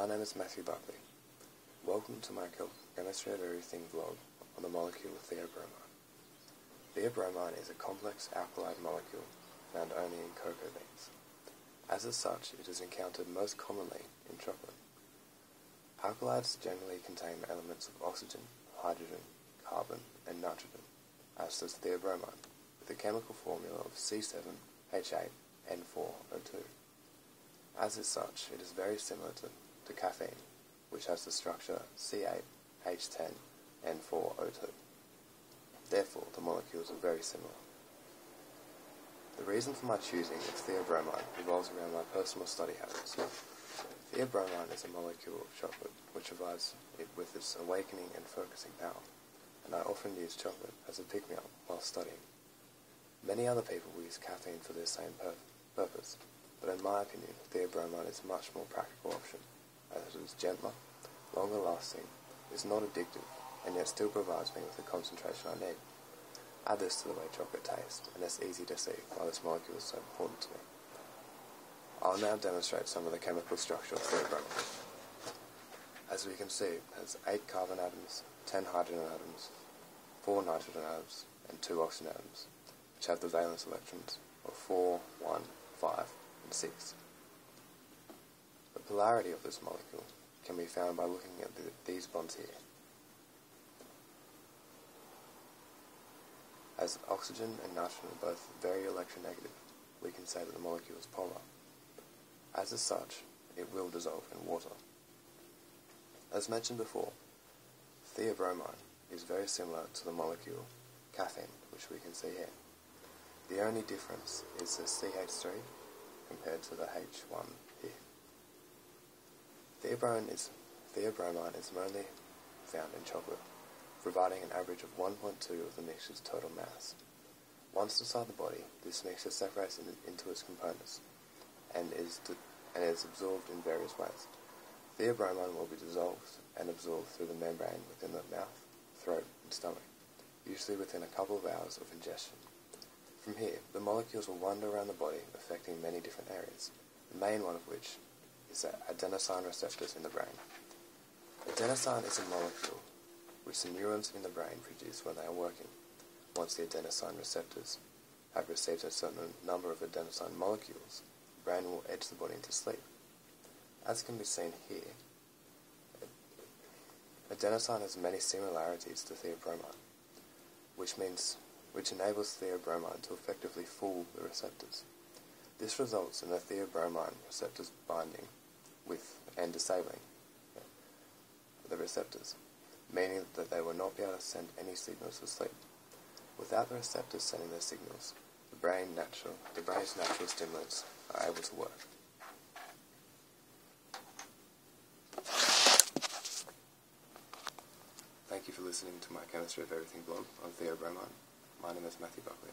My name is Matthew Buckley. Welcome to my Chemistry of Everything vlog on the molecule theobromine. Theobromine is a complex alkali molecule found only in cocoa beans. As such, it is encountered most commonly in chocolate. Alkalides generally contain elements of oxygen, hydrogen, carbon, and nitrogen, as does theobromine, with a chemical formula of C7H8N4O2. As is such, it is very similar to caffeine, which has the structure C8H10N4O2. Therefore, the molecules are very similar. The reason for my choosing of theobromine revolves around my personal study habits. Theobromine is a molecule of chocolate which provides it with its awakening and focusing power, and I often use chocolate as a pick-me-up while studying. Many other people use caffeine for the same purpose, but in my opinion, theobromine is a much more practical option, as it is gentler, longer lasting, is not addictive, and yet still provides me with the concentration I need. Add this to the way chocolate tastes, and it's easy to see why this molecule is so important to me. I'll now demonstrate some of the chemical structure of theobromine. As we can see, it has 8 carbon atoms, 10 hydrogen atoms, 4 nitrogen atoms, and 2 oxygen atoms, which have the valence electrons of 4, 1, 5, and 6. The polarity of this molecule can be found by looking at these bonds here. As oxygen and nitrogen are both very electronegative, we can say that the molecule is polar. As such, it will dissolve in water. As mentioned before, theobromine is very similar to the molecule caffeine, which we can see here. The only difference is the CH3 compared to the H1 here. Theobromine is mainly found in chocolate, providing an average of 1.2 of the mixture's total mass. Once inside the body, this mixture separates into its components and is absorbed in various ways. Theobromine will be dissolved and absorbed through the membrane within the mouth, throat, and stomach, usually within a couple of hours of ingestion. From here, the molecules will wander around the body, affecting many different areas, the main one of which is the adenosine receptors in the brain. Adenosine is a molecule which the neurons in the brain produce when they are working. Once the adenosine receptors have received a certain number of adenosine molecules, the brain will edge the body into sleep. As can be seen here, adenosine has many similarities to theobromine, which enables theobromine to effectively fool the receptors. This results in the theobromine receptors binding with and disabling the receptors, meaning that they will not be able to send any signals to sleep. Without the receptors sending their signals, the brain's natural stimulants are able to work. Thank you for listening to my Chemistry of Everything blog on theobromine. My name is Matthew Buckley.